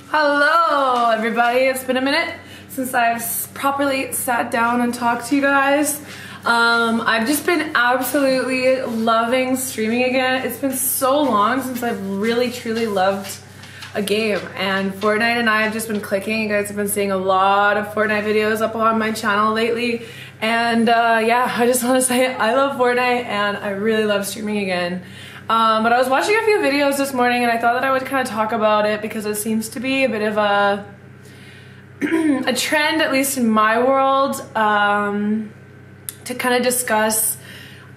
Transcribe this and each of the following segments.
Hello everybody, it's been a minute since I've properly sat down and talked to you guys. I've just been absolutely loving streaming again. It's been so long since I've really truly loved a game, and Fortnite and I have just been clicking. You guys have been seeing a lot of Fortnite videos up on my channel lately, and yeah, I just want to say I love Fortnite and I really love streaming again. But I was watching a few videos this morning and I thought that I would kind of talk about it because it seems to be a bit of a trend, at least in my world, to kind of discuss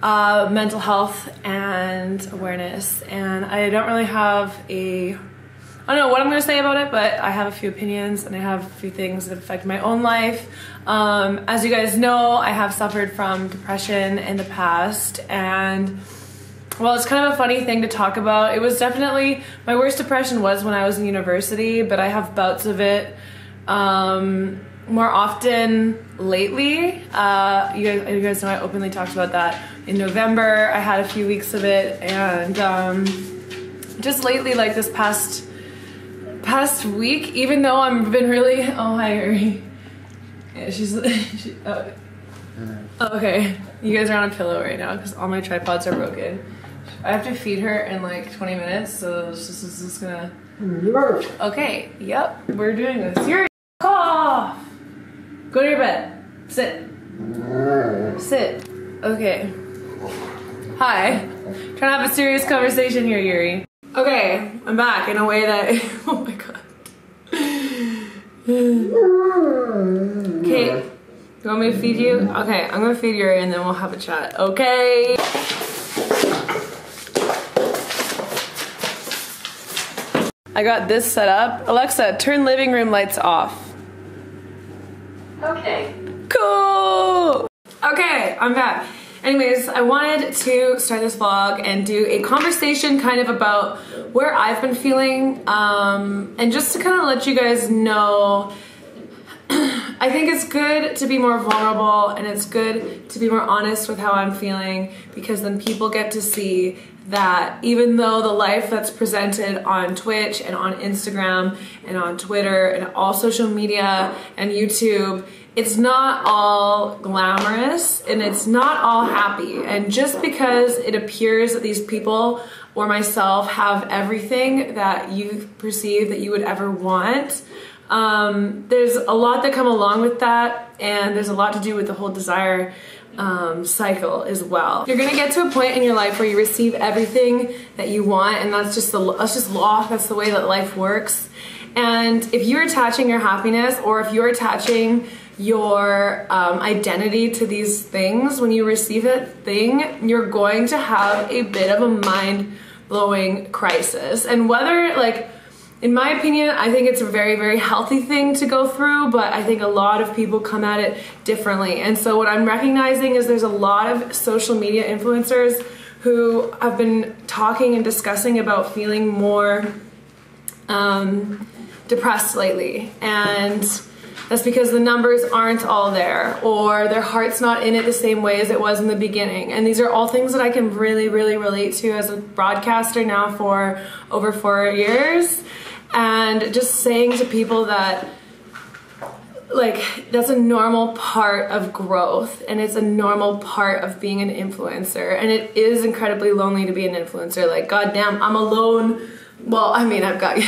mental health and awareness. And I don't really have I don't know what I'm going to say about it, but I have a few opinions and I have a few things that affect my own life. As you guys know, I have suffered from depression in the past, and well, it's kind of a funny thing to talk about. It was definitely, my worst depression was when I was in university, but I have bouts of it more often lately. You guys know I openly talked about that in November. I had a few weeks of it, and just lately, like this past week, even though I've been really, oh hi Yuri. Yeah, oh, okay. You guys are on a pillow right now because all my tripods are broken. I have to feed her in like 20 minutes, so this is gonna... Okay, yep, we're doing this. You're off! Go to your bed. Sit. Sit. Okay. Hi. Trying to have a serious conversation here, Yuri. Okay, I'm back in a way that... Oh my god. Okay, you want me to feed you? Okay, I'm gonna feed Yuri and then we'll have a chat. Okay. I got this set up. Alexa, turn living room lights off. Okay. Cool! Okay, I'm back. Anyways, I wanted to start this vlog and do a conversation kind of about where I've been feeling, and just to kind of let you guys know, I think it's good to be more vulnerable and it's good to be more honest with how I'm feeling, because then people get to see that even though the life that's presented on Twitch and on Instagram and on Twitter and all social media and YouTube, it's not all glamorous and it's not all happy. And just because it appears that these people or myself have everything that you perceive that you would ever want, there's a lot that come along with that, and there's a lot to do with the whole desire cycle as well. You're gonna get to a point in your life where you receive everything that you want, and that's just law. That's the way that life works. And if you're attaching your happiness, or if you're attaching your identity to these things, when you receive that thing, you're going to have a bit of a mind-blowing crisis. And whether, like, in my opinion, I think it's a very, very healthy thing to go through, but I think a lot of people come at it differently. And so what I'm recognizing is there's a lot of social media influencers who have been talking and discussing about feeling more depressed lately. And that's because the numbers aren't all there, or their heart's not in it the same way as it was in the beginning. And these are all things that I can really, really relate to as a broadcaster now for over 4 years. And just saying to people that, like, that's a normal part of growth, and it's a normal part of being an influencer. And it is incredibly lonely to be an influencer. Like, goddamn, I'm alone. Well, I mean, I've got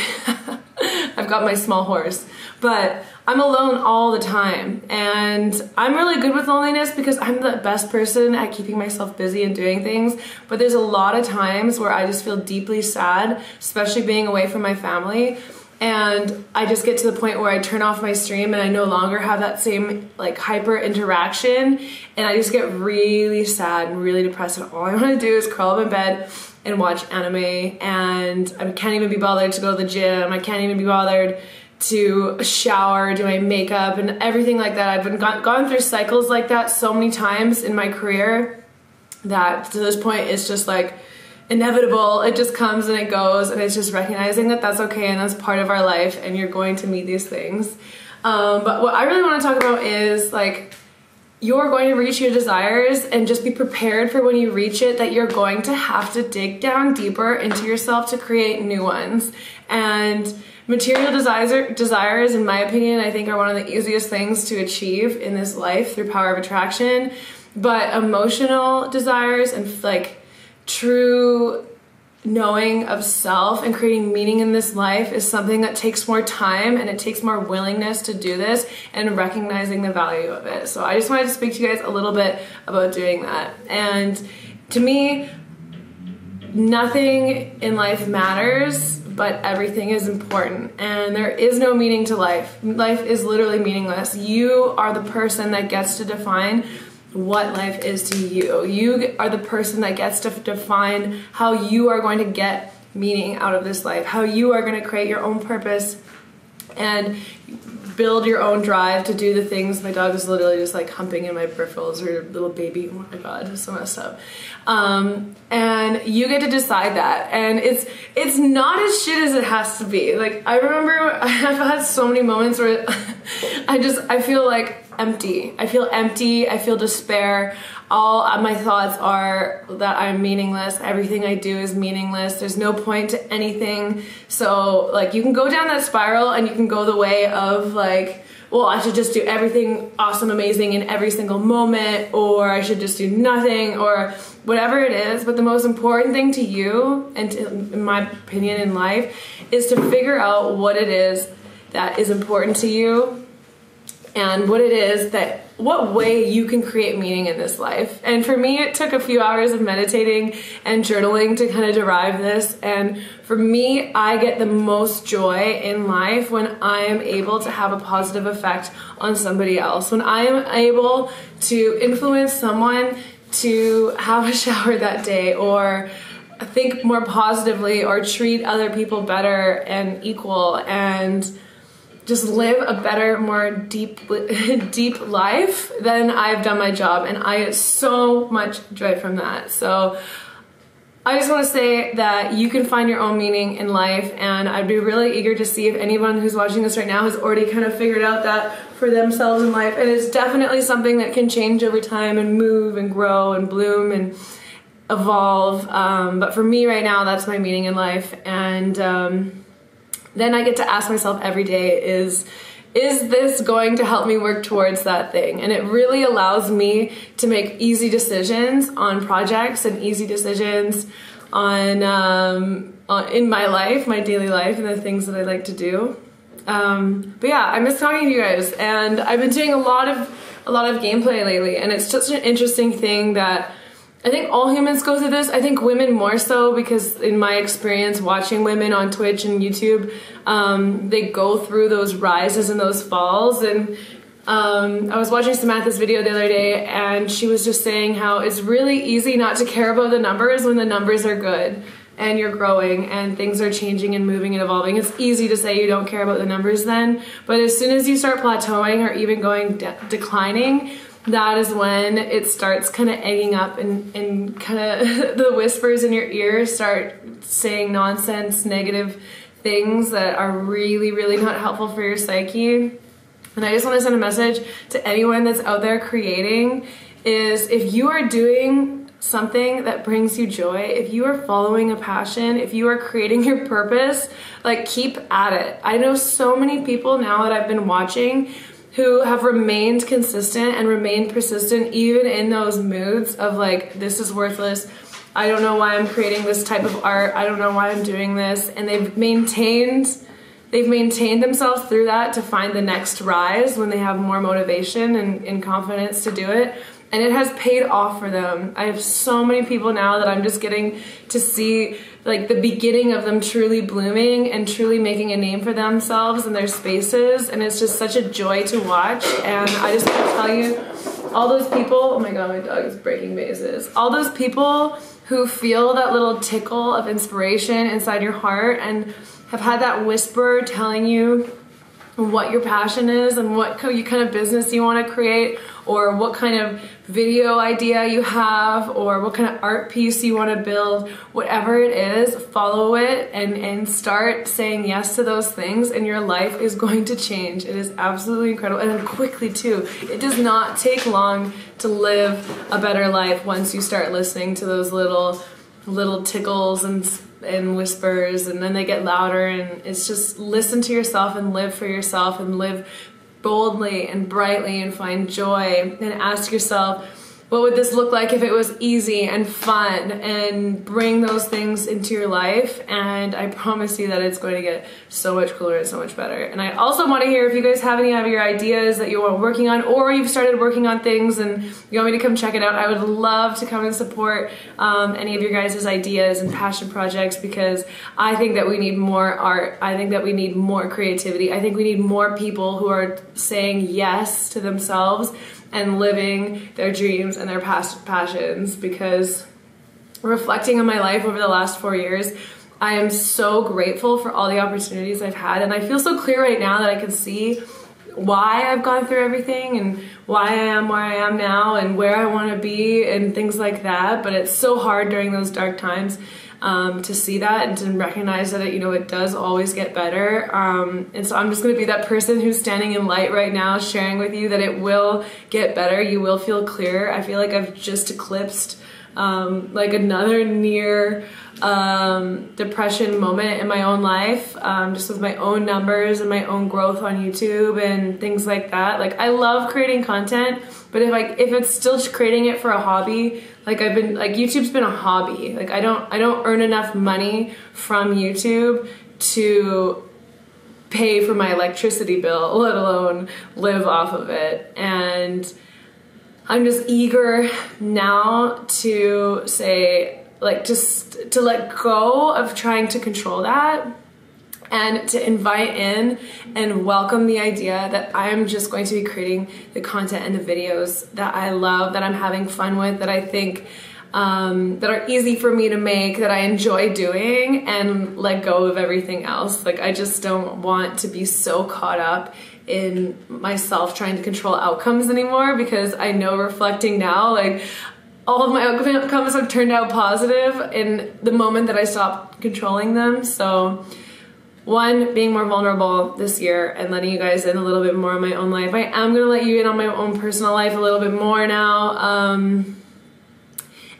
I've got my small horse, but I'm alone all the time. And I'm really good with loneliness because I'm the best person at keeping myself busy and doing things. But there's a lot of times where I just feel deeply sad, especially being away from my family. And I just get to the point where I turn off my stream and I no longer have that same like hyper interaction. And I just get really sad and really depressed. And all I want to do is curl up in bed and watch anime. And I can't even be bothered to go to the gym. I can't even be bothered to shower, do my makeup and everything like that. I've been gone through cycles like that so many times in my career that to this point it's just like inevitable. It just comes and it goes, and it's just recognizing that that's okay and that's part of our life and you're going to meet these things. But what I really want to talk about is, like, you're going to reach your desires, and just be prepared for when you reach it that you're going to have to dig down deeper into yourself to create new ones. And material desires, in my opinion, I think are one of the easiest things to achieve in this life through power of attraction. But emotional desires and like true knowing of self and creating meaning in this life is something that takes more time, and it takes more willingness to do this and recognizing the value of it. So I just wanted to speak to you guys a little bit about doing that. And to me, nothing in life matters, but everything is important, and there is no meaning to life. Life is literally meaningless. You are the person that gets to define what life is to you. You are the person that gets to define how you are going to get meaning out of this life, how you are going to create your own purpose and build your own drive to do the things. My dog is literally just like humping in my peripherals, her little baby. Oh my god, it's so messed up. And you get to decide that, and it's not as shit as it has to be. Like, I remember I've had so many moments where I feel like empty. I feel empty. I feel despair. All my thoughts are that I'm meaningless. Everything I do is meaningless. There's no point to anything. So like, you can go down that spiral, and you can go the way of like, well, I should just do everything awesome, amazing in every single moment, or I should just do nothing, or whatever it is. But the most important thing to you, and in my opinion in life, is to figure out what it is that is important to you, and what way you can create meaning in this life. And for me, it took a few hours of meditating and journaling to kind of derive this. And for me, I get the most joy in life when I am able to have a positive effect on somebody else. When I am able to influence someone to have a shower that day, or think more positively, or treat other people better and equal, and just live a better, more deep life, then I've done my job, and I get so much joy from that. So I just want to say that you can find your own meaning in life, and I'd be really eager to see if anyone who's watching this right now has already kind of figured out that for themselves in life. And it's definitely something that can change over time and move and grow and bloom and evolve. But for me right now, that's my meaning in life. And then I get to ask myself every day, is this going to help me work towards that thing? And it really allows me to make easy decisions on projects, and easy decisions on in my life, my daily life, and the things that I like to do. But yeah, I miss talking to you guys, and I've been doing a lot of gameplay lately, and it's just an interesting thing that I think all humans go through this. I think women more so, because in my experience watching women on Twitch and YouTube, they go through those rises and those falls. And I was watching Samantha's video the other day, and she was just saying how it's really easy not to care about the numbers when the numbers are good and you're growing and things are changing and moving and evolving. It's easy to say you don't care about the numbers then, but as soon as you start plateauing or even going declining, that is when it starts kind of egging up, and kind of the whispers in your ear start saying nonsense, negative things that are really, really not helpful for your psyche. And I just want to send a message to anyone that's out there creating, is if you are doing something that brings you joy, if you are following a passion, if you are creating your purpose, like, keep at it. I know so many people now that I've been watching who have remained consistent and remained persistent even in those moods of like, this is worthless, I don't know why I'm creating this type of art, I don't know why I'm doing this, and they've maintained themselves through that to find the next rise when they have more motivation and confidence to do it. And it has paid off for them. I have so many people now that I'm just getting to see like the beginning of them truly blooming and truly making a name for themselves in their spaces. And it's just such a joy to watch. And I just want to tell you, all those people, oh my god, my dog is breaking vases. All those people who feel that little tickle of inspiration inside your heart and have had that whisper telling you what your passion is and what kind of business you want to create, or what kind of video idea you have, or what kind of art piece you want to build, whatever it is, follow it and start saying yes to those things, and your life is going to change. It is absolutely incredible, and quickly too. It does not take long to live a better life once you start listening to those little tickles and whispers, and then they get louder, and it's just listen to yourself and live for yourself and live boldly and brightly and find joy, and ask yourself, what would this look like if it was easy and fun, and bring those things into your life, and I promise you that it's going to get so much cooler and so much better. And I also want to hear if you guys have any of your ideas that you are working on, or you've started working on things and you want me to come check it out. I would love to come and support any of your guys' ideas and passion projects, because I think that we need more art. I think that we need more creativity. I think we need more people who are saying yes to themselves and living their dreams and their past passions, because reflecting on my life over the last 4 years, I am so grateful for all the opportunities I've had, and I feel so clear right now that I can see why I've gone through everything and why I am where I am now and where I want to be and things like that. But it's so hard during those dark times to see that and to recognize that it does always get better. And so I'm just going to be that person who's standing in light right now, sharing with you that it will get better. You will feel clear. I feel like I've just eclipsed like another near depression moment in my own life, just with my own numbers and my own growth on YouTube and things like that. Like, I love creating content, but if it's still creating it for a hobby, YouTube's been a hobby. Like, I don't earn enough money from YouTube to pay for my electricity bill, let alone live off of it. And I'm just eager now to say, just to let go of trying to control that, and to invite in and welcome the idea that I'm just going to be creating the content and the videos that I love, that I'm having fun with, that I think that are easy for me to make, that I enjoy doing, and let go of everything else. Like, I just don't want to be so caught up in myself trying to control outcomes anymore, because I know, reflecting now, like, all of my outcomes have turned out positive in the moment that I stopped controlling them. So, one, being more vulnerable this year and letting you guys in a little bit more on my own life. I am gonna let you in on my own personal life a little bit more now.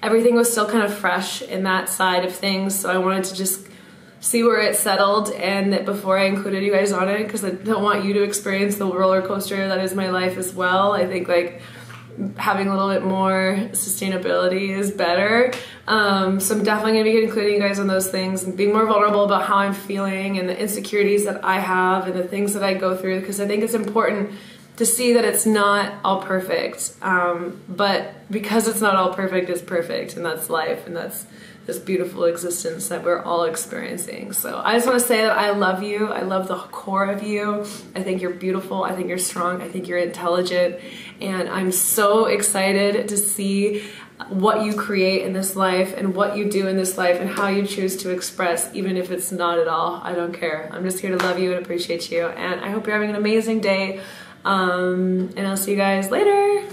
Everything was still kind of fresh in that side of things, so I wanted to just see where it settled, and that before I included you guys on it, because I don't want you to experience the roller coaster that is my life as well. I think, like, having a little bit more sustainability is better. So I'm definitely gonna be including you guys on those things and being more vulnerable about how I'm feeling and the insecurities that I have and the things that I go through, because I think it's important to see that it's not all perfect. But because it's not all perfect, it's perfect, and that's life, and that's this beautiful existence that we're all experiencing. So I just want to say that I love you. I love the core of you. I think you're beautiful. I think you're strong. I think you're intelligent. And I'm so excited to see what you create in this life and what you do in this life and how you choose to express, even if it's not at all. I don't care. I'm just here to love you and appreciate you. And I hope you're having an amazing day. And I'll see you guys later.